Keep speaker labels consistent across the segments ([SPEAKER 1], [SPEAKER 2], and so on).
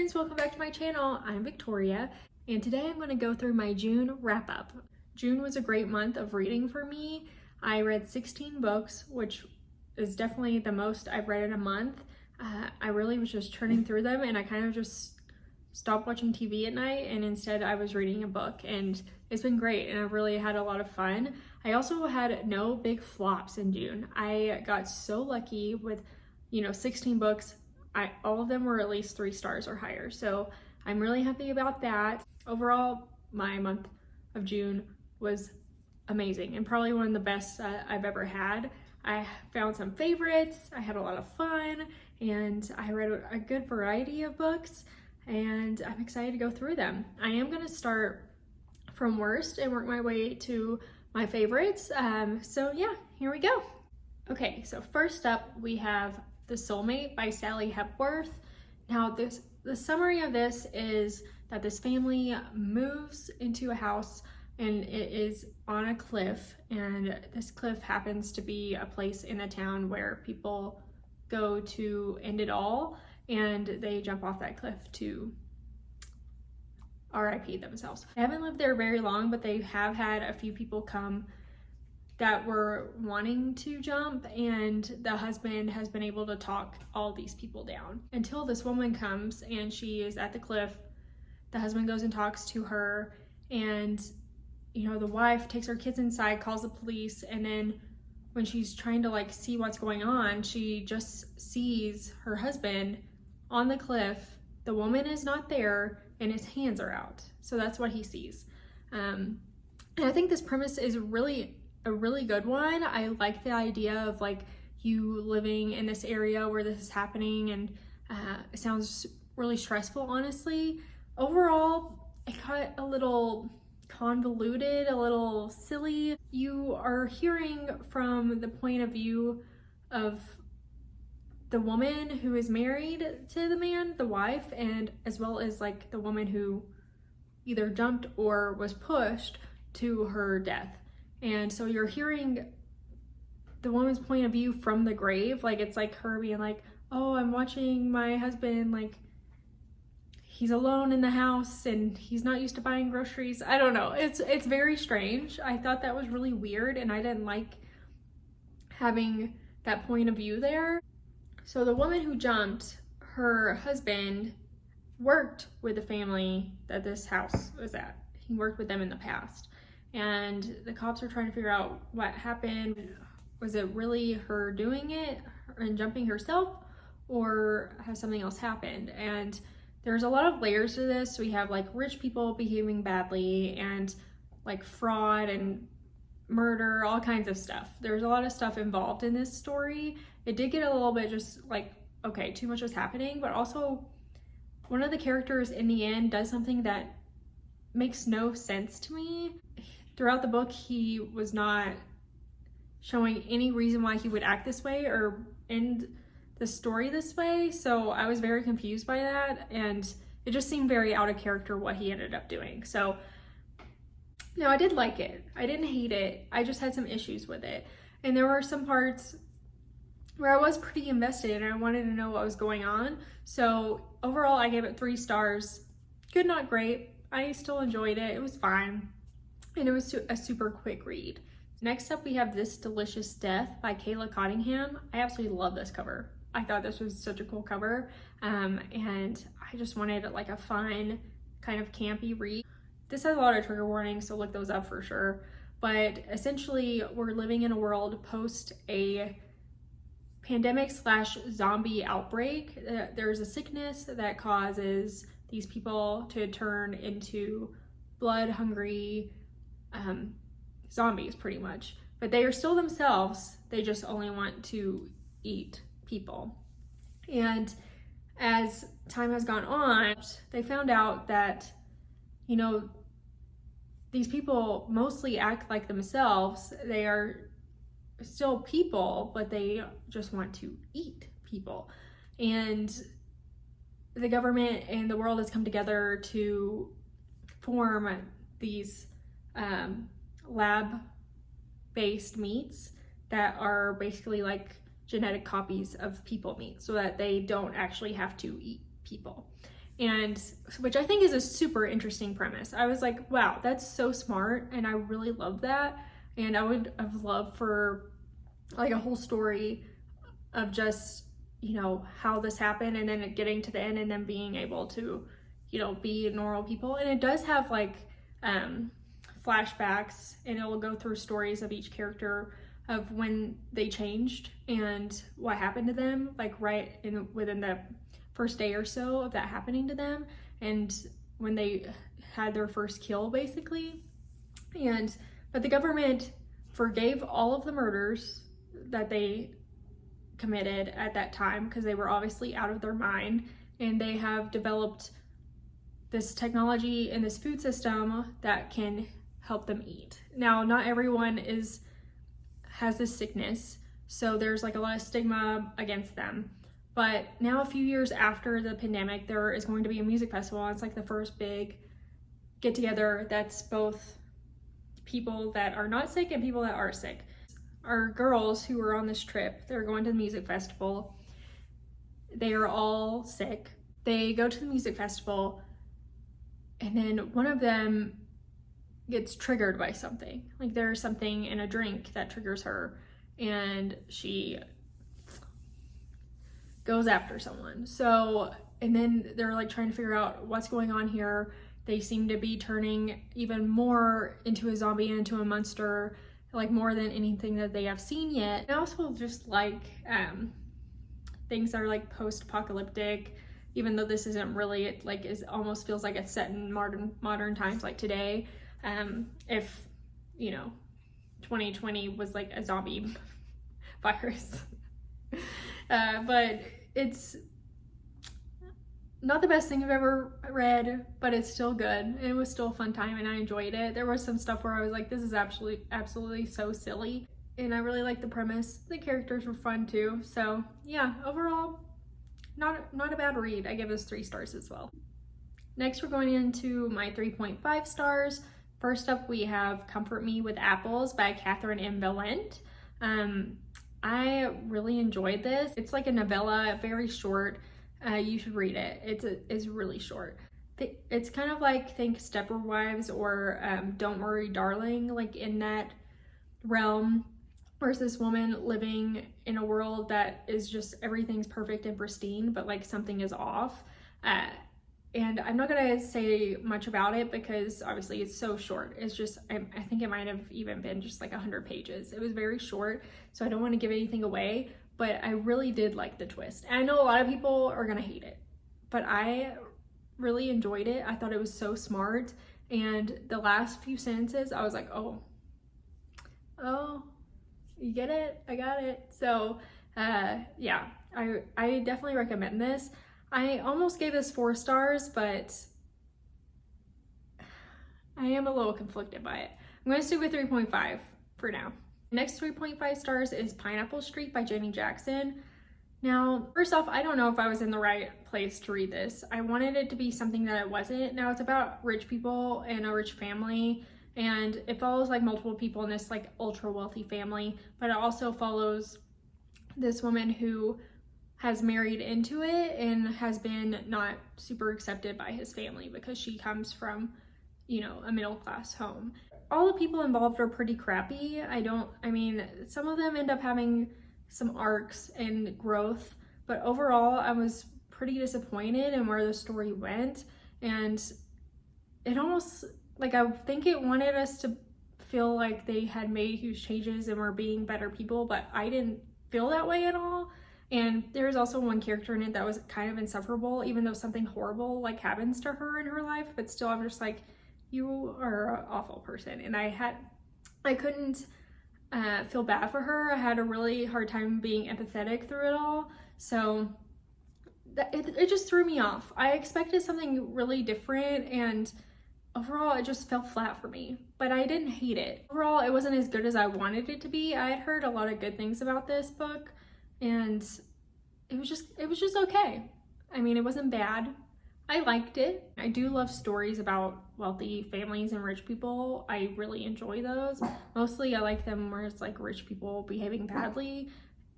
[SPEAKER 1] friends, welcome back to my channel. I'm Victoria, and today I'm going to go through my June wrap-up. June was a great month of reading for me. I read 16 books, which is definitely the most I've read in a month. I really was just churning through them, and I kind of just stopped watching TV at night, and instead I was reading a book, and it's been great, and I really had a lot of fun. I also had no big flops in June. I got so lucky with 16 books. All of them were at least 3 stars or higher, so I'm really happy about that. Overall, my month of June was amazing and probably one of the best I've ever had. I found some favorites, I had a lot of fun, and I read a good variety of books, and I'm excited to go through them. I am going to start from worst and work my way to my favorites. So yeah, here we go. Okay, so first up we have The Soulmate by Sally Hepworth. Now the summary of this is that this family moves into a house and it is on a cliff, and this cliff happens to be a place in a town where people go to end it all, and they jump off that cliff to RIP themselves. They haven't lived there very long, but they have had a few people come that were wanting to jump, and the husband has been able to talk all these people down until this woman comes and she is at the cliff. The husband goes and talks to her, and the wife takes her kids inside, calls the police, and then when she's trying to see what's going on, she just sees her husband on the cliff. The woman is not there and his hands are out, so that's what he sees. And I think this premise is a really good one. I like the idea of you living in this area where this is happening, and it sounds really stressful, honestly. Overall, it got a little convoluted, a little silly. You are hearing from the point of view of the woman who is married to the man, the wife, and as well as the woman who either jumped or was pushed to her death. And so you're hearing the woman's point of view from the grave. It's her being oh, I'm watching my husband, he's alone in the house and he's not used to buying groceries. I don't know. It's very strange. I thought that was really weird, and I didn't like having that point of view there. So the woman who jumped, her husband worked with the family that this house was at. He worked with them in the past. And the cops are trying to figure out what happened. Was it really her doing it and jumping herself, or has something else happened? And there's a lot of layers to this. We have rich people behaving badly, and fraud and murder, all kinds of stuff. There's a lot of stuff involved in this story. It did get a little bit just okay, too much was happening, but also one of the characters in the end does something that makes no sense to me. Throughout the book, he was not showing any reason why he would act this way or end the story this way, so I was very confused by that, and it just seemed very out of character what he ended up doing. So no, I did like it. I didn't hate it. I just had some issues with it, and there were some parts where I was pretty invested and I wanted to know what was going on. So overall, I gave it 3 stars. Good, not great. I still enjoyed it. It was fine. And it was a super quick read. Next up, we have This Delicious Death by Kayla Cottingham. I absolutely love this cover. I thought this was such a cool cover. And I just wanted a fun, kind of campy read. This has a lot of trigger warnings, so look those up for sure. But essentially, we're living in a world post a pandemic/zombie outbreak. There's a sickness that causes these people to turn into blood-hungry zombies, pretty much. But they are still themselves. They just only want to eat people. And as time has gone on, they found out that, these people mostly act like themselves. They are still people, but they just want to eat people. And the government and the world has come together to form these lab-based meats that are basically genetic copies of people meat, so that they don't actually have to eat people. and which I think is a super interesting premise. I was like, wow, that's so smart, and I really love that. And I would have loved for like a whole story of just, you know, how this happened, and then getting to the end, and then being able to, you know, be normal people. And it does have like flashbacks, and it will go through stories of each character of when they changed and what happened to them, like right in within the first day or so of that happening to them, and when they had their first kill, basically. But the government forgave all of the murders that they committed at that time, because they were obviously out of their mind, and they have developed this technology and this food system that can help them eat. Now, not everyone has this sickness, so there's like a lot of stigma against them. But now, a few years after the pandemic, there is going to be a music festival. It's like the first big get together that's both people that are not sick and people that are sick. Our girls who were on this trip, they're going to the music festival. They are all sick. They go to the music festival, and then one of them gets triggered by something. Like there's something in a drink that triggers her, and she goes after someone. So, and then they're like trying to figure out what's going on here. They seem to be turning even more into a zombie and into a monster, like more than anything that they have seen yet. I also just like things that are like post-apocalyptic, even though this isn't really, it like is almost feels like it's set in modern times, like today. If, you know, 2020 was like a zombie virus. But it's not the best thing I've ever read, but it's still good. It was still a fun time, and I enjoyed it. There was some stuff where I was like, this is absolutely so silly. And I really liked the premise. The characters were fun too. So yeah, overall, not a bad read. I give this 3 stars as well. Next, we're going into my 3.5 stars. First up, we have Comfort Me with Apples by Catherine M. Valent. I really enjoyed this. It's like a novella, very short. You should read it. It's really short. It's kind of like, think Stepford Wives or Don't Worry Darling, like in that realm. Where's this woman living in a world that is just everything's perfect and pristine, but like something is off. And I'm not gonna say much about it because obviously it's so short. It's just, I think it might have even been just like 100 pages. It was very short, so I don't want to give anything away, but I really did like the twist. And I know a lot of people are gonna hate it, but I really enjoyed it. I thought it was so smart. And the last few sentences, I was like, oh, you get it? I got it. So yeah, I definitely recommend this. I almost gave this 4 stars, but I am a little conflicted by it. I'm going to stick with 3.5 for now. Next 3.5 stars is Pineapple Street by Jenny Jackson. Now, first off, I don't know if I was in the right place to read this. I wanted it to be something that it wasn't. Now, it's about rich people and a rich family, and it follows like multiple people in this like ultra wealthy family, but it also follows this woman who has married into it and has been not super accepted by his family because she comes from, you know, a middle class home. All the people involved are pretty crappy. I mean, some of them end up having some arcs and growth, but overall I was pretty disappointed in where the story went. And it almost, like, I think it wanted us to feel like they had made huge changes and were being better people, but I didn't feel that way at all. And there's also one character in it that was kind of insufferable, even though something horrible like happens to her in her life, but still I'm just like, you are an awful person. And I couldn't feel bad for her. I had a really hard time being empathetic through it all. So it just threw me off. I expected something really different, and overall it just fell flat for me, but I didn't hate it. Overall, it wasn't as good as I wanted it to be. I had heard a lot of good things about this book, and it was just okay. I mean, it wasn't bad. I liked it. I do love stories about wealthy families and rich people. I really enjoy those. Mostly I like them where it's like rich people behaving badly,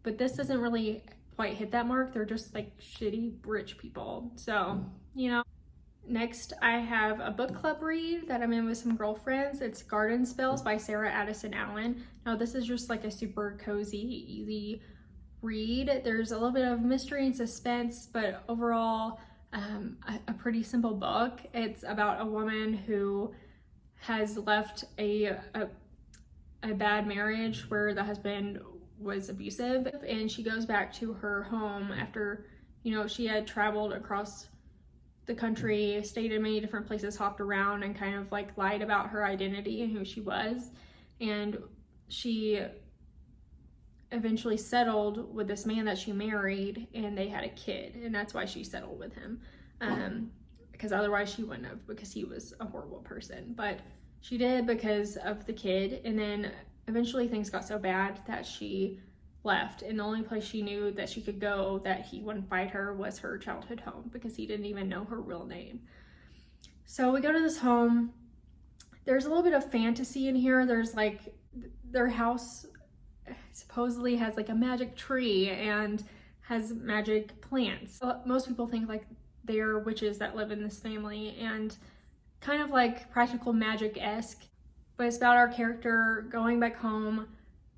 [SPEAKER 1] but this doesn't really quite hit that mark. They're just like shitty rich people. So, you know. Next, I have a book club read that I'm in with some girlfriends. It's Garden Spells by Sarah Addison Allen. Now, this is just like a super cozy, easy read. There's a little bit of mystery and suspense, but overall, a pretty simple book. It's about a woman who has left a bad marriage where the husband was abusive, and she goes back to her home after, you know, she had traveled across the country, stayed in many different places, hopped around, and kind of like lied about her identity and who she was. And she eventually settled with this man that she married, and they had a kid, and that's why she settled with him, because otherwise she wouldn't have, because he was a horrible person. But she did because of the kid, and then eventually things got so bad that she left, and the only place she knew that she could go that he wouldn't fight her was her childhood home, because he didn't even know her real name. So we go to this home. There's a little bit of fantasy in here. There's like, their house supposedly has like a magic tree and has magic plants. Most people think like they're witches that live in this family, and kind of like practical magic-esque, but it's about our character going back home.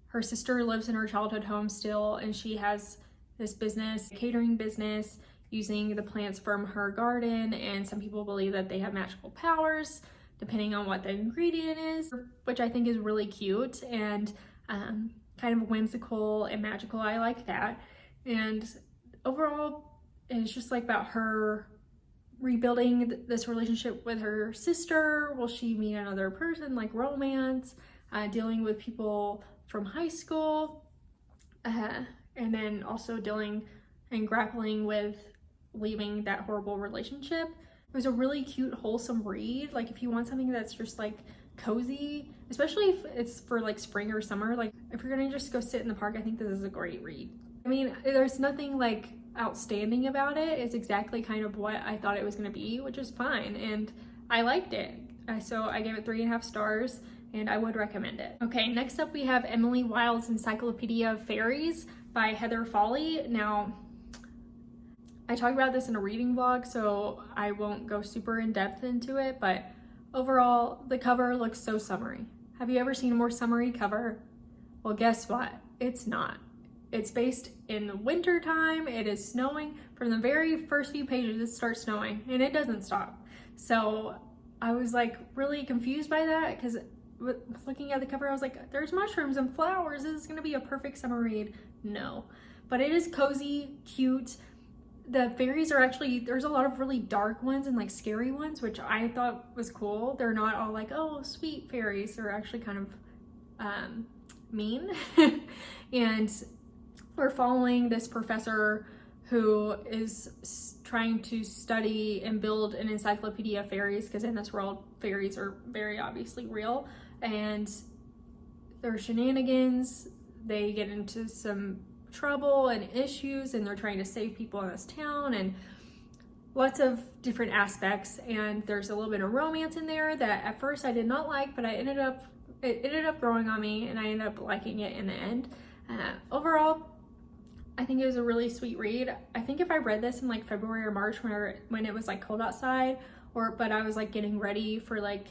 [SPEAKER 1] Her sister lives in her childhood home still, and she has this business, catering business, using the plants from her garden, and some people believe that they have magical powers depending on what the ingredient is, which I think is really cute and kind of whimsical and magical. I like that. And overall, it's just like about her rebuilding this relationship with her sister. Will she meet another person, like romance, dealing with people from high school, and then also dealing and grappling with leaving that horrible relationship. It was a really cute, wholesome read. Like, if you want something that's just like cozy, especially if it's for like spring or summer, like if you're gonna just go sit in the park, I think this is a great read. I mean, there's nothing like outstanding about it. It's exactly kind of what I thought it was gonna be, which is fine, and I liked it. So I gave it 3.5 stars, and I would recommend it. Okay, next up we have Emily Wilde's Encyclopedia of Fairies by Heather Foley. Now, I talked about this in a reading vlog, so I won't go super in depth into it, but overall, the cover looks so summery. Have you ever seen a more summery cover? Well, guess what? It's not. It's based in the winter time. It is snowing. From the very first few pages, it starts snowing, and it doesn't stop. So I was like really confused by that, because looking at the cover, I was like, there's mushrooms and flowers. This is gonna be a perfect summer read. No, but it is cozy, cute. The fairies are actually, there's a lot of really dark ones and like scary ones, which I thought was cool. They're not all like, oh, sweet fairies. They're actually kind of mean. And we're following this professor who is trying to study and build an encyclopedia of fairies, because in this world, fairies are very obviously real. And there are shenanigans. They get into some trouble and issues, and they're trying to save people in this town, and lots of different aspects. And there's a little bit of romance in there that at first I did not like, but it ended up growing on me, and I ended up liking it in the end. Overall, I think it was a really sweet read. I think if I read this in like February or March when it was like cold outside, but I was like getting ready for like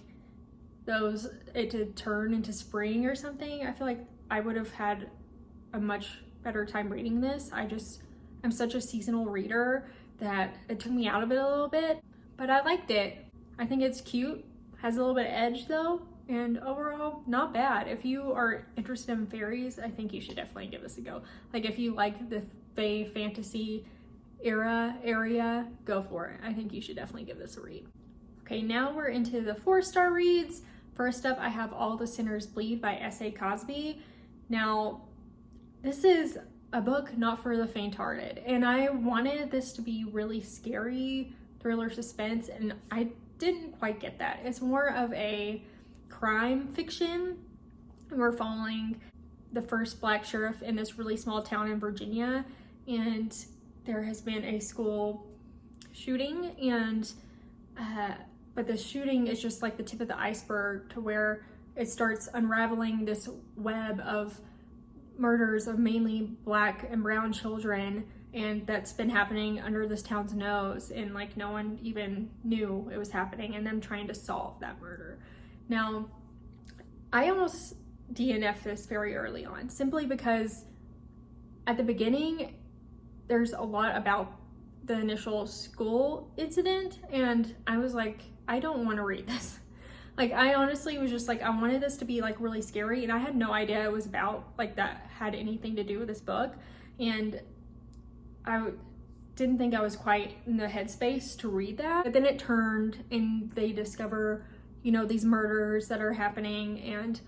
[SPEAKER 1] it to turn into spring or something, I feel like I would have had a much better time reading this. I'm such a seasonal reader that it took me out of it a little bit, but I liked it. I think it's cute, has a little bit of edge though, and overall not bad. If you are interested in fairies, I think you should definitely give this a go. Like, if you like the fae fantasy area, go for it. I think you should definitely give this a read. Okay, now we're into the 4-star reads. First up, I have All the Sinners Bleed by S.A. Cosby. Now, this is a book not for the faint-hearted, and I wanted this to be really scary, thriller, suspense, and I didn't quite get that. It's more of a crime fiction, and we're following the first Black sheriff in this really small town in Virginia, and there has been a school shooting, and but the shooting is just like the tip of the iceberg, to where it starts unraveling this web of murders of mainly Black and brown children, and that's been happening under this town's nose, and like no one even knew it was happening, and them trying to solve that murder. Now, I almost DNF'd this very early on, simply because at the beginning there's a lot about the initial school incident, and I was like, I don't want to read this. Like, I honestly was just like, I wanted this to be like really scary, and I had no idea it was about like that had anything to do with this book, and I didn't think I was quite in the headspace to read that. But then it turned, and they discover, you know, these murders that are happening, and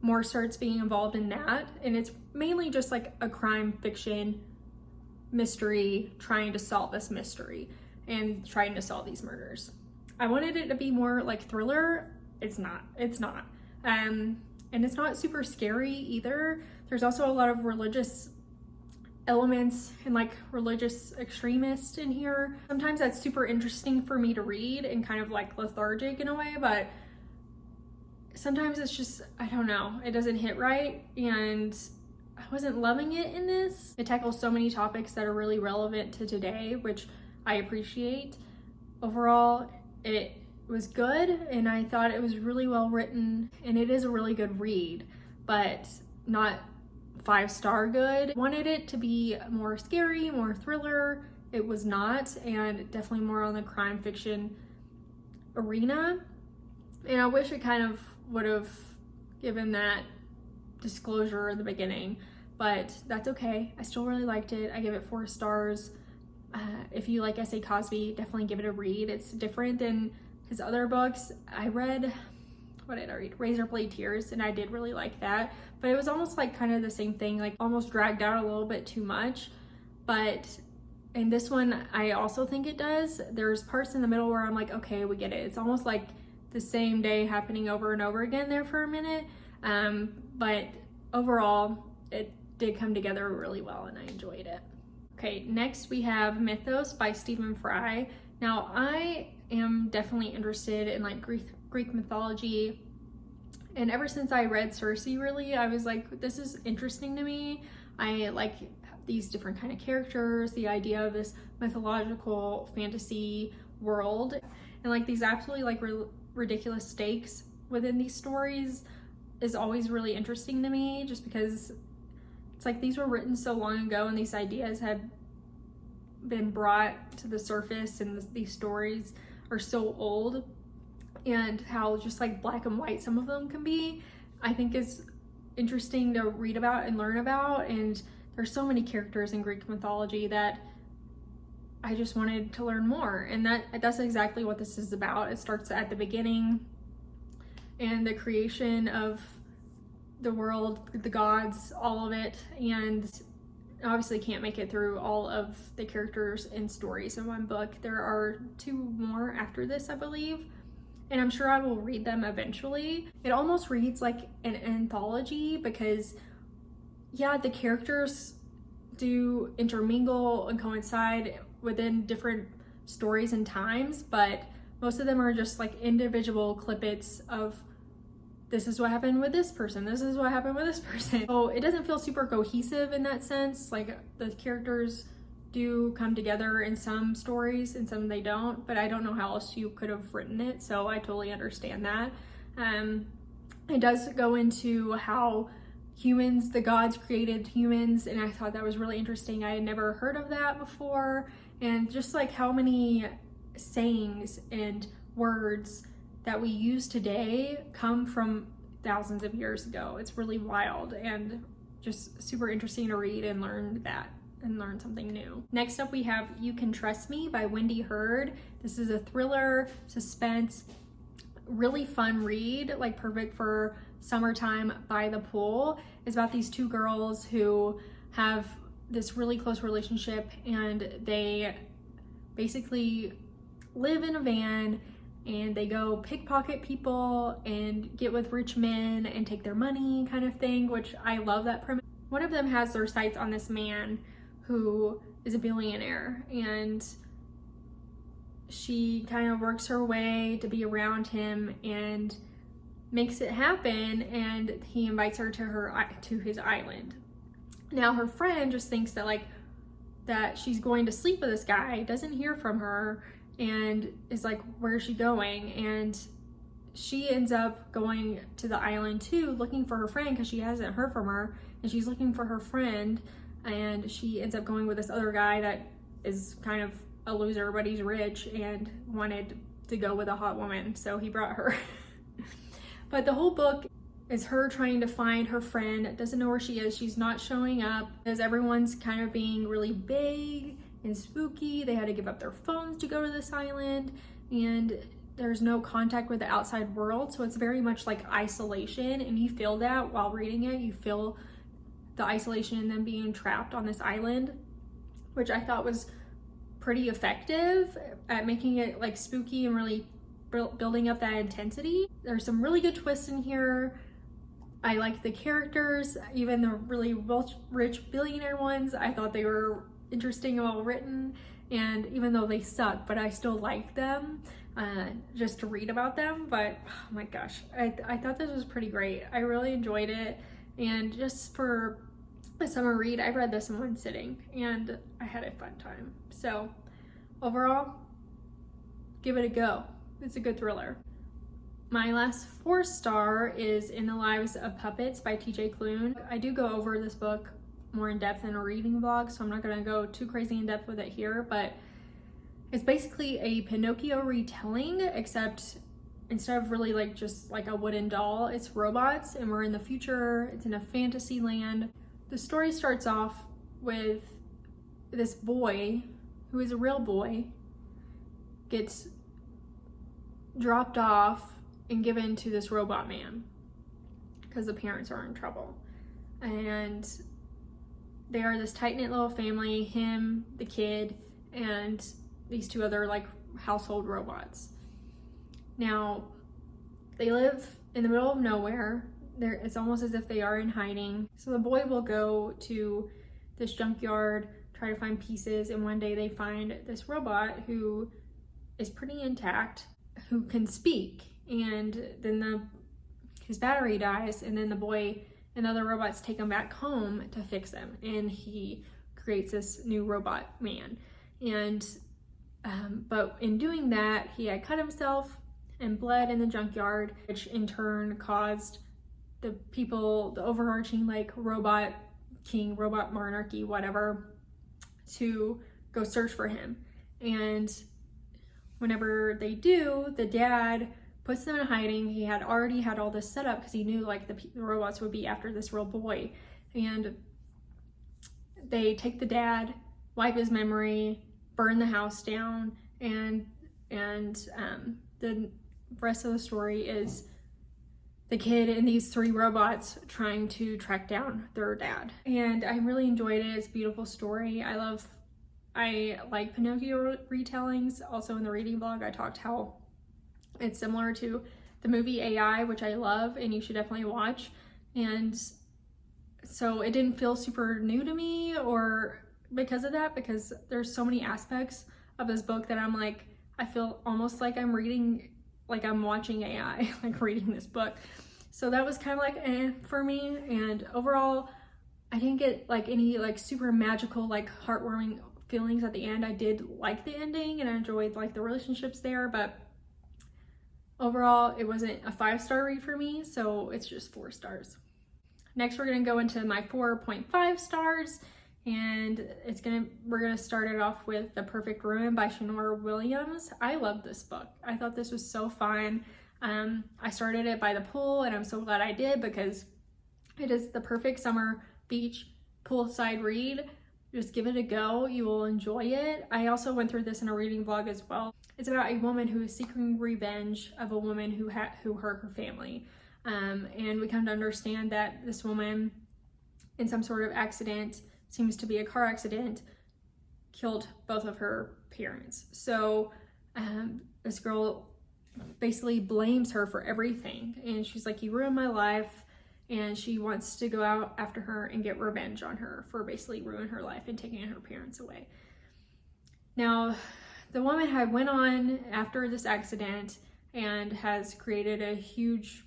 [SPEAKER 1] more starts being involved in that, and it's mainly just like a crime fiction mystery trying to solve this mystery and trying to solve these murders. I wanted it to be more like thriller. It's not. And it's not super scary either. There's also a lot of religious elements and like religious extremists in here. Sometimes that's super interesting for me to read and kind of like lethargic in a way, but sometimes it's just, I don't know, it doesn't hit right, and I wasn't loving it in this. It tackles so many topics that are really relevant to today, which I appreciate. Overall, it was good, and I thought it was really well written, and it is a really good read, but not 5-star good. Wanted it to be more scary, more thriller. It was not, and definitely more on the crime fiction arena. And I wish it kind of would have given that disclosure in the beginning, but that's okay. I still really liked it. I give it 4 stars. If you like S.A. Cosby, definitely give it a read. It's different than his other books. I read, what did I read? Razorblade Tears, and I did really like that, but it was almost like kind of the same thing, like almost dragged out a little bit too much. But in this one, I also think it does. There's parts in the middle where I'm like, okay, we get it. It's almost like the same day happening over and over again there for a minute. But overall, it did come together really well, and I enjoyed it. Okay, next we have Mythos by Stephen Fry. Now, I am definitely interested in like Greek mythology, and ever since I read Circe, really, I was like, this is interesting to me. I like these different kind of characters, the idea of this mythological fantasy world, and like these absolutely like ridiculous stakes within these stories is always really interesting to me, just because it's like these were written so long ago, and these ideas had been brought to the surface, and these stories are so old, and how just like black and white some of them can be, I think is interesting to read about and learn about. And there's so many characters in Greek mythology that I just wanted to learn more, and that's exactly what this is about. It starts at the beginning and the creation of the world, the gods, all of it, and obviously can't make it through all of the characters and stories in one book. There are 2 more after this, I believe, and I'm sure I will read them eventually. It almost reads like an anthology because, yeah, the characters do intermingle and coincide within different stories and times, but most of them are just like individual clippets of this is what happened with this person, this is what happened with this person. So it doesn't feel super cohesive in that sense. Like the characters do come together in some stories and some they don't, but I don't know how else you could have written it, so I totally understand that. It does go into how humans, the gods created humans, and I thought that was really interesting. I had never heard of that before, and just like how many sayings and words that we use today come from thousands of years ago. It's really wild and just super interesting to read and learn that and learn something new. Next up we have You Can Trust Me by Wendy Hurd. This is a thriller, suspense, really fun read, like perfect for summertime by the pool. It's about these 2 girls who have this really close relationship, and they basically live in a van, and they go pickpocket people and get with rich men and take their money kind of thing, which I love that premise. One of them has their sights on this man who is a billionaire, and she kind of works her way to be around him and makes it happen, and he invites her to his island. Now her friend just thinks that like that she's going to sleep with this guy, doesn't hear from her, and is like, where's she going? And she ends up going to the island too, looking for her friend because she hasn't heard from her, and she's looking for her friend, and she ends up going with this other guy that is kind of a loser, but he's rich and wanted to go with a hot woman, so he brought her. But the whole book is her trying to find her friend, doesn't know where she is, she's not showing up, as everyone's kind of being really big and spooky. They had to give up their phones to go to this island, and there's no contact with the outside world, so it's very much like isolation, and you feel that while reading it. You feel the isolation and them being trapped on this island, which I thought was pretty effective at making it like spooky and really building up that intensity. There's some really good twists in here. I like the characters, even the really rich billionaire ones. I thought they were interesting and well written, and even though they suck, but I still like them just to read about them. But oh my gosh, I thought this was pretty great. I really enjoyed it, and just for a summer read, I read this in one sitting and I had a fun time. So overall, give it a go. It's a good thriller. My last 4-star is In the Lives of Puppets by TJ Klune. I do go over this book more in depth in a reading vlog, so I'm not going to go too crazy in depth with it here, but it's basically a Pinocchio retelling, except instead of really like just like a wooden doll, it's robots, and we're in the future. It's in a fantasy land. The story starts off with this boy, who is a real boy, gets dropped off and given to this robot man because the parents are in trouble. And they are this tight-knit little family, him, the kid, and these 2 other like household robots. Now, they live in the middle of nowhere. It's almost as if they are in hiding. So the boy will go to this junkyard, try to find pieces, and one day they find this robot who is pretty intact, who can speak, and then his battery dies, and then the boy and the other robots take him back home to fix him, and he creates this new robot man. And but in doing that, he had cut himself and bled in the junkyard, which in turn caused the people, the overarching like robot king, robot monarchy, whatever, to go search for him. And whenever they do, the dad puts them in hiding. He had already had all this set up because he knew like the robots would be after this real boy. And they take the dad, wipe his memory, burn the house down, and the rest of the story is the kid and these 3 robots trying to track down their dad. And I really enjoyed it. It's a beautiful story. I like Pinocchio retellings. Also in the reading vlog, I talked how it's similar to the movie AI, which I love and you should definitely watch. And so it didn't feel super new to me or because of that, because there's so many aspects of this book that I'm like, I feel almost like I'm reading, like I'm watching AI, like reading this book. So that was kind of like for me. And overall, I didn't get like any like super magical, like heartwarming feelings at the end. I did like the ending and I enjoyed like the relationships there, but overall it wasn't a 5-star read for me, so it's just 4 stars. Next we're gonna go into my 4.5 stars, and we're gonna start it off with The Perfect Ruin by Shanora Williams. I love this book. I thought this was so fun. I started it by the pool and I'm so glad I did, because it is the perfect summer beach poolside read. Just give it a go, you will enjoy it. I also went through this in a reading vlog as well. It's about a woman who is seeking revenge of a woman who hurt her family. And we come to understand that this woman, in some sort of accident, seems to be a car accident, killed both of her parents. So this girl basically blames her for everything. And she's like, you ruined my life. And she wants to go out after her and get revenge on her for basically ruining her life and taking her parents away. Now, the woman had went on after this accident and has created a huge,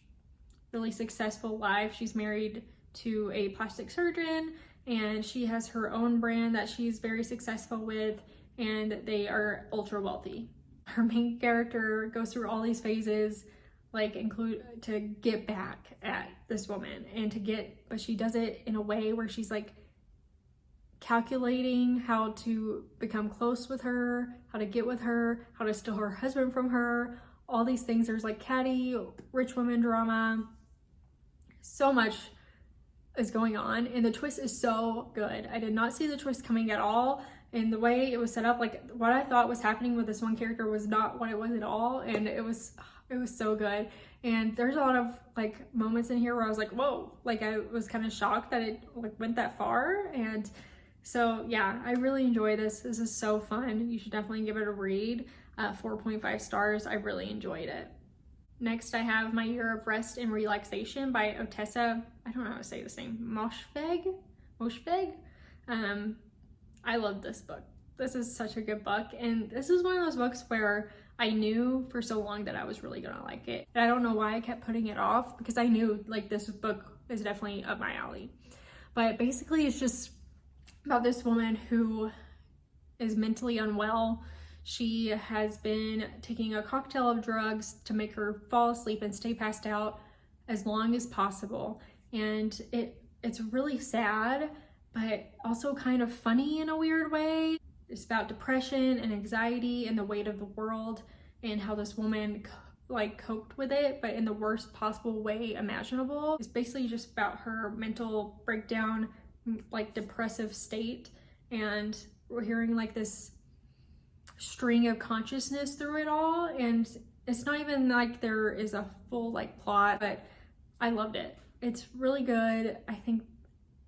[SPEAKER 1] really successful life. She's married to a plastic surgeon and she has her own brand that she's very successful with, and they are ultra wealthy. Her main character goes through all these phases, like include to get back at this woman and but she does it in a way where she's like calculating how to become close with her, how to get with her, how to steal her husband from her, all these things. There's like catty rich woman drama. So much is going on, and the twist is so good. I did not see the twist coming at all, and the way it was set up, like what I thought was happening with this one character was not what it was at all, and it was so good. And there's a lot of like moments in here where I was like, whoa, like I was kind of shocked that it like went that far. And so yeah, I really enjoy this. This is so fun. You should definitely give it a read. 4.5 stars. I really enjoyed it. Next, I have My Year of Rest and Relaxation by Otessa. I don't know how to say this name. Moshfegh. I love this book. This is such a good book, and this is one of those books where I knew for so long that I was really gonna like it. And I don't know why I kept putting it off, because I knew like this book is definitely up my alley. But basically, it's just about this woman who is mentally unwell. She has been taking a cocktail of drugs to make her fall asleep and stay passed out as long as possible. And it's really sad, but also kind of funny in a weird way. It's about depression and anxiety and the weight of the world, and how this woman like coped with it, but in the worst possible way imaginable. It's basically just about her mental breakdown, like depressive state, and we're hearing like this string of consciousness through it all. And it's not even like there is a full like plot, but I loved it. It's really good. I think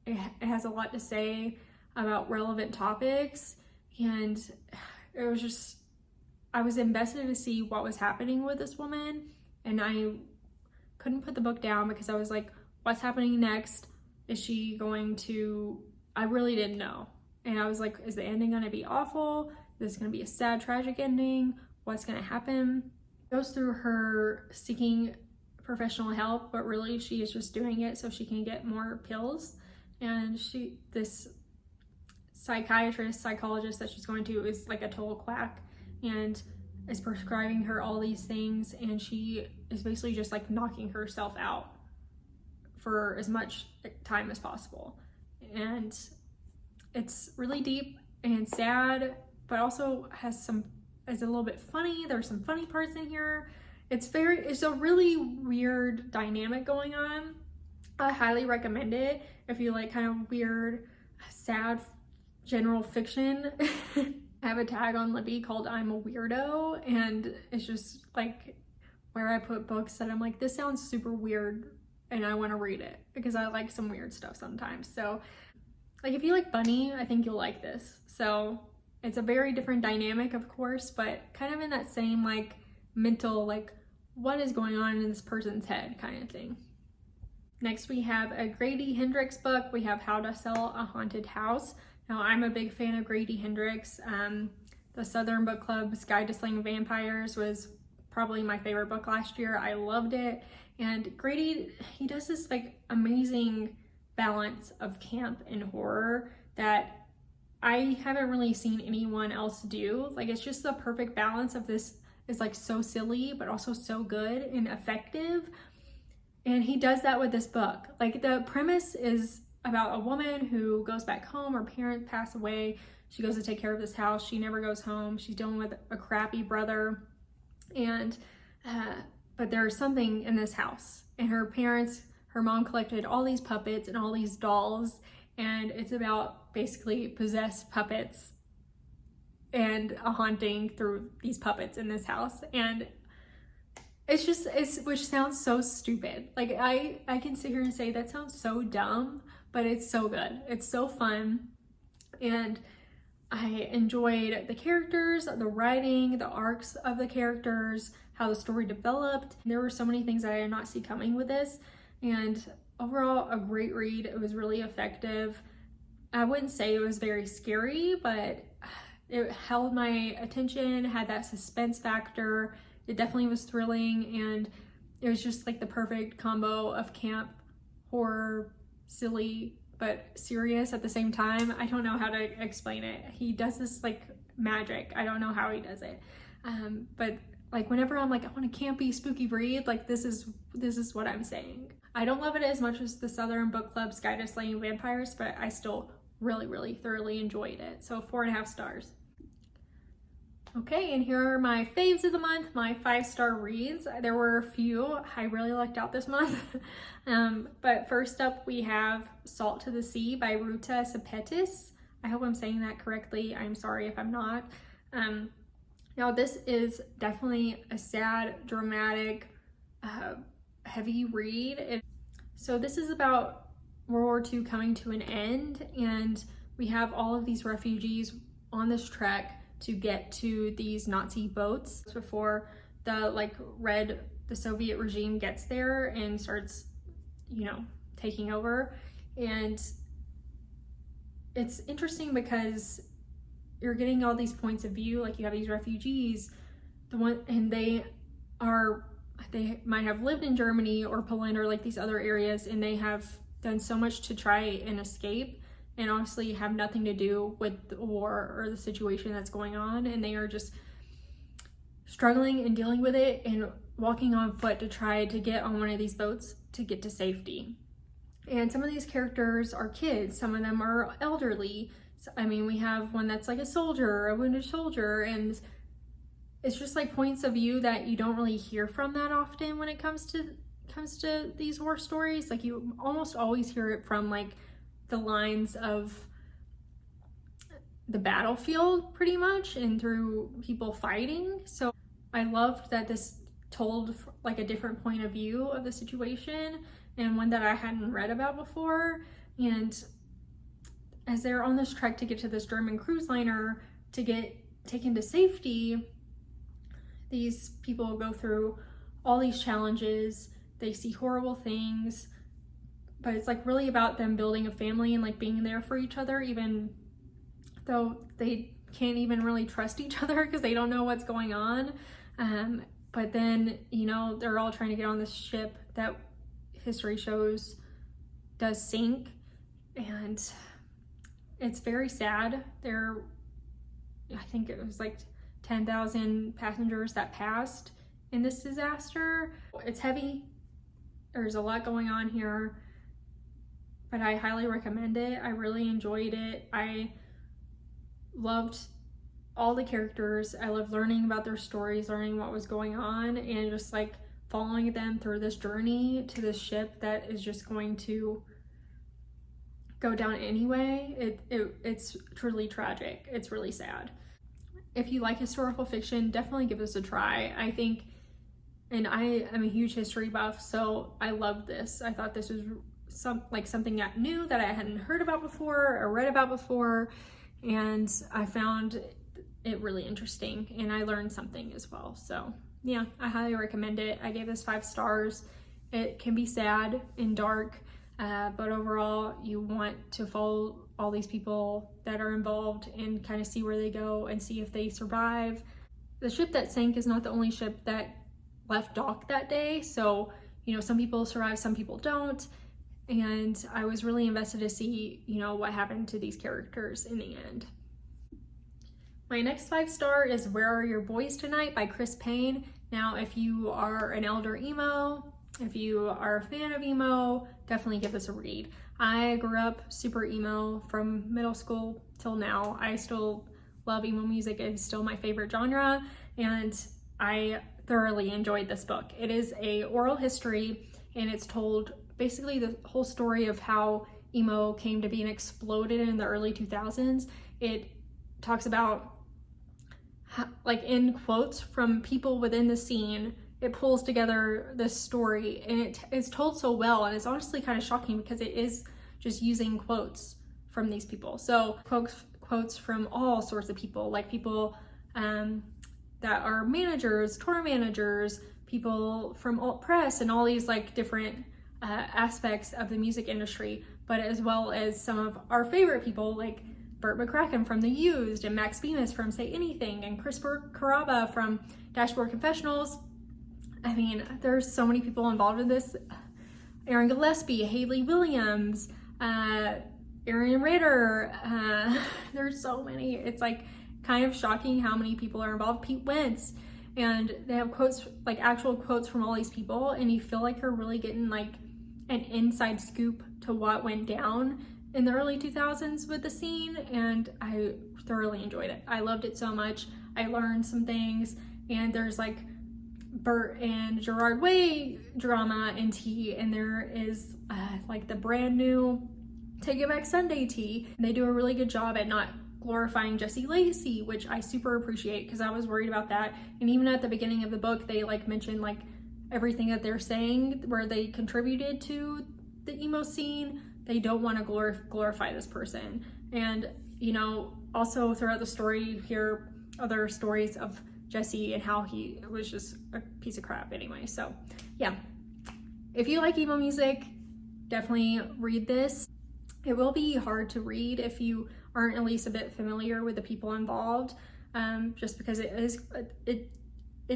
[SPEAKER 1] it has a lot to say about relevant topics, and it was just, I was invested to see what was happening with this woman, and I couldn't put the book down because I was like, what's happening next? Is she going to, I really didn't know. And I was like, is the ending going to be awful? Is this going to be a sad, tragic ending? What's going to happen? It goes through her seeking professional help, but really she is just doing it so she can get more pills. And this psychologist that she's going to is like a total quack and is prescribing her all these things, and she is basically just like knocking herself out for as much time as possible. And it's really deep and sad, but also is a little bit funny. There's some funny parts in here. It's a really weird dynamic going on. I highly recommend it if you like kind of weird, sad general fiction. I have a tag on Libby called I'm a Weirdo, and it's just like where I put books that I'm like, this sounds super weird and I want to read it because I like some weird stuff sometimes. So like if you like Bunny, I think you'll like this. So it's a very different dynamic, of course, but kind of in that same like mental, like what is going on in this person's head kind of thing. Next, we have a Grady Hendrix book. We have How to Sell a Haunted House. Now, I'm a big fan of Grady Hendrix. The Southern Book Club's Guide to Slaying Vampires was probably my favorite book last year. I loved it. And Grady, he does this like amazing balance of camp and horror that I haven't really seen anyone else do. Like, it's just the perfect balance of this is like so silly, but also so good and effective. And he does that with this book. Like, the premise is about a woman who goes back home. Her parents pass away. She goes to take care of this house. She never goes home. She's dealing with a crappy brother. And, but there's something in this house. And her mom collected all these puppets and all these dolls. And it's about basically possessed puppets and a haunting through these puppets in this house. And which sounds so stupid. Like I can sit here and say that sounds so dumb, but it's so good. It's so fun. And I enjoyed the characters, the writing, the arcs of the characters, how the story developed. There were so many things that I did not see coming with this. And overall, a great read. It was really effective. I wouldn't say it was very scary, but it held my attention, had that suspense factor. It definitely was thrilling, and it was just like the perfect combo of camp, horror, silly but serious at the same time. I don't know how to explain it. He does this like magic. I don't know how he does it. But like whenever I'm like, I want a campy, spooky read, like this is what I'm saying. I don't love it as much as the Southern Book Club's Guide to Slaying Vampires, but I still really thoroughly enjoyed it. So 4.5 stars. Okay, and here are my faves of the month, my 5-star reads. There were a few I really lucked out this month. But first up we have Salt to the Sea by Ruta Sepetys. I hope I'm saying that correctly. I'm sorry if I'm not. Now this is definitely a sad, dramatic, heavy read. So this is about World War II coming to an end, and we have all of these refugees on this trek to get to these Nazi boats before the Soviet regime gets there and starts, taking over. And it's interesting because you're getting all these points of view. Like you have these refugees, they might have lived in Germany or Poland or like these other areas, and they have done so much to try and escape, and honestly have nothing to do with the war or the situation that's going on, and they are just struggling and dealing with it and walking on foot to try to get on one of these boats to get to safety. And some of these characters are kids, some of them are elderly. I mean, we have one that's like a wounded soldier, and it's just like points of view that you don't really hear from that often when it comes to these war stories. Like you almost always hear it from like the lines of the battlefield pretty much and through people fighting. So I loved that this told like a different point of view of the situation, and one that I hadn't read about before. And as they're on this trek to get to this German cruise liner to get taken to safety, these people go through all these challenges. They see horrible things, but it's like really about them building a family and like being there for each other, even though they can't even really trust each other because they don't know what's going on. But then, they're all trying to get on this ship that history shows does sink, and it's very sad. I think it was like 10,000 passengers that passed in this disaster. It's heavy. There's a lot going on here, but I highly recommend it. I really enjoyed it. I loved all the characters. I loved learning about their stories, learning what was going on, and just like following them through this journey to this ship that is just going to go down anyway. It's truly tragic. It's really sad. If you like historical fiction, definitely give this a try. I think, and I am a huge history buff, so I loved this. I thought this was something that new that I hadn't heard about before or read about before, and I found it really interesting, and I learned something as well. So yeah, I highly recommend it. I gave this 5 stars. It can be sad and dark, but overall you want to follow all these people that are involved and kind of see where they go and see if they survive. The ship that sank is not the only ship that left dock that day, so some people survive, some people don't, and I was really invested to see what happened to these characters in the end. My next 5-star is Where Are Your Boys Tonight by Chris Payne. Now, if you are an elder emo, if you are a fan of emo, definitely give this a read. I grew up super emo from middle school till now. I still love emo music. It's still my favorite genre, and I thoroughly enjoyed this book. It is a oral history, and it's told basically the whole story of how emo came to be and exploded in the early 2000s. It talks about, like in quotes from people within the scene, it pulls together this story, and it's told so well, and it's honestly kind of shocking because it is just using quotes from these people. So quotes from all sorts of people, like people that are managers, tour managers, people from alt press, and all these like different aspects of the music industry, but as well as some of our favorite people like Burt McCracken from The Used, and Max Bemis from Say Anything, and Chris Carrabba from Dashboard Confessionals. I mean, there's so many people involved in this. Aaron Gillespie, Haley Williams, Arian Ritter, there's so many. It's like kind of shocking how many people are involved. Pete Wentz, and they have quotes, like actual quotes from all these people, and you feel like you're really getting like an inside scoop to what went down in the early 2000s with the scene, and I thoroughly enjoyed it. I loved it so much. I learned some things, and there's like Bert and Gerard Way drama in tea, and there is like the brand new Take It Back Sunday tea. They do a really good job at not glorifying Jesse Lacey, which I super appreciate, because I was worried about that. And even at the beginning of the book, they like mention like everything that they're saying where they contributed to the emo scene. They don't want to glorify this person. And you know, also throughout the story you hear other stories of Jesse and how he was just a piece of crap anyway. So yeah, if you like emo music, definitely read this. It will be hard to read if you aren't at least a bit familiar with the people involved, just because it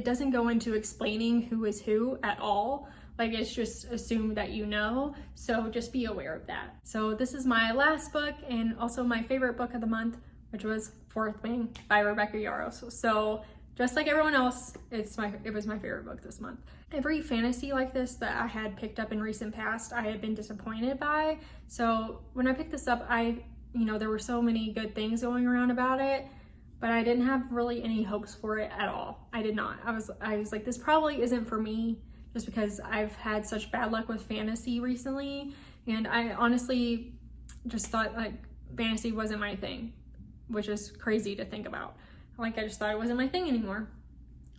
[SPEAKER 1] doesn't go into explaining who is who at all. Like, it's just assumed that you know, so just be aware of that. So this is my last book, and also my favorite book of the month, which was Fourth Wing by Rebecca Yarros. So just like everyone else, it was my favorite book this month. Every fantasy like this that I had picked up in recent past, I had been disappointed by. So when I picked this up, there were so many good things going around about it, but I didn't have really any hopes for it at all. I did not. I was like, this probably isn't for me, just because I've had such bad luck with fantasy recently, and I honestly just thought like fantasy wasn't my thing, which is crazy to think about. Like, I just thought it wasn't my thing anymore.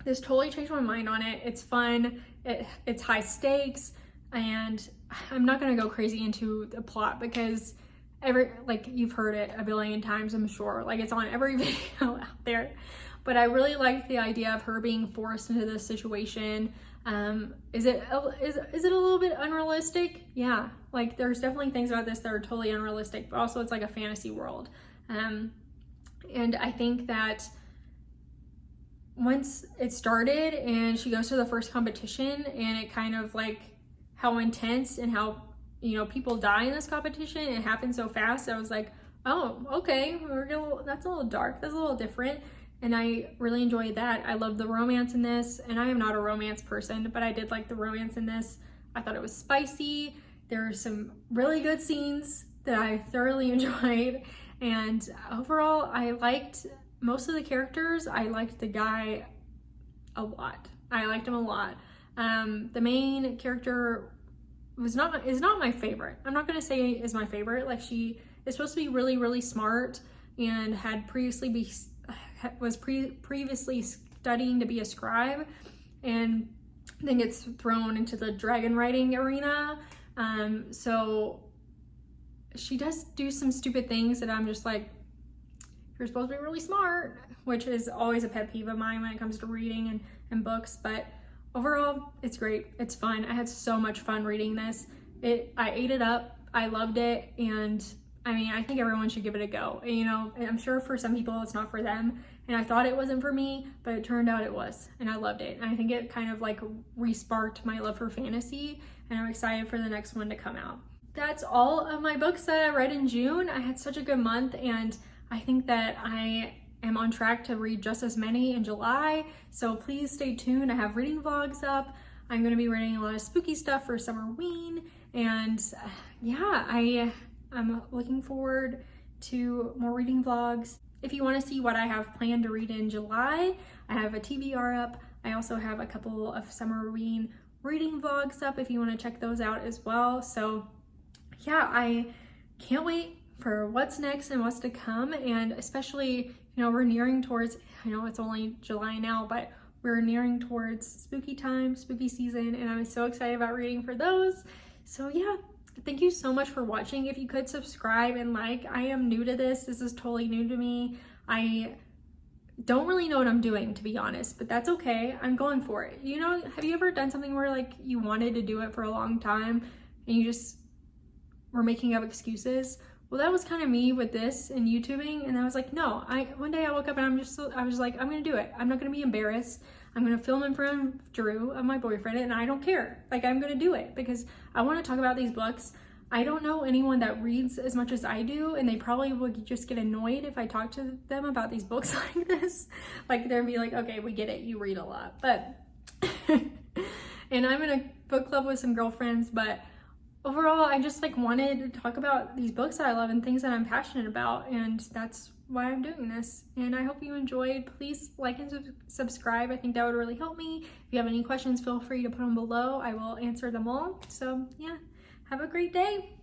[SPEAKER 1] This totally changed my mind on it. It's fun, it's high stakes, and I'm not gonna go crazy into the plot because you've heard it a billion times, I'm sure. Like, it's on every video out there. But I really liked the idea of her being forced into this situation. Is it a little bit unrealistic? Yeah, like there's definitely things about this that are totally unrealistic, but also it's like a fantasy world. And I think that once it started and she goes to the first competition, and it kind of like how intense and how, people die in this competition, it happened so fast. I was like, oh, okay, that's a little dark, that's a little different. And I really enjoyed that. I love the romance in this, and I am not a romance person, but I did like the romance in this. I thought it was spicy. There are some really good scenes that I thoroughly enjoyed, and overall I liked most of the characters. I liked the guy a lot. I liked him a lot. The main character is not my favorite. I'm not gonna say is my favorite. Like, she is supposed to be really, really smart and had previously previously studying to be a scribe, and then gets thrown into the dragon riding arena. So she does do some stupid things that I'm just like, you're supposed to be really smart, which is always a pet peeve of mine when it comes to reading and books. But overall, it's great. It's fun. I had so much fun reading this. I ate it up. I loved it. And I mean, I think everyone should give it a go. I'm sure for some people it's not for them. And I thought it wasn't for me, but it turned out it was. And I loved it. And I think it kind of like re-sparked my love for fantasy. And I'm excited for the next one to come out. That's all of my books that I read in June. I had such a good month, and I think that I am on track to read just as many in July. So please stay tuned. I have reading vlogs up. I'm going to be reading a lot of spooky stuff for Summerween. And yeah, I'm looking forward to more reading vlogs. If you want to see what I have planned to read in July, I have a TBR up. I also have a couple of Summerween reading vlogs up if you want to check those out as well. So yeah, I can't wait for what's next and what's to come. And especially, we're nearing towards, I know it's only July now, but we're nearing towards spooky time, spooky season, and I'm so excited about reading for those. So yeah, thank you so much for watching. If you could subscribe and like. I am new to this. This is totally new to me. I don't really know what I'm doing, to be honest, but that's okay. I'm going for it. Have you ever done something where like you wanted to do it for a long time and you just were making up excuses? Well, that was kind of me with this and YouTubing, and I was like, no. One day I woke up and I was like, I'm gonna do it. I'm not gonna be embarrassed. I'm gonna film in front of Drew, of my boyfriend, and I don't care. Like, I'm gonna do it because I want to talk about these books. I don't know anyone that reads as much as I do, and they probably would just get annoyed if I talk to them about these books like this. Like, they'd be like, okay, we get it, you read a lot. But, and I'm in a book club with some girlfriends, but overall, I just like wanted to talk about these books that I love and things that I'm passionate about, and that's why I'm doing this. And I hope you enjoyed. Please like and subscribe. I think that would really help me. If you have any questions, feel free to put them below. I will answer them all. So yeah, have a great day.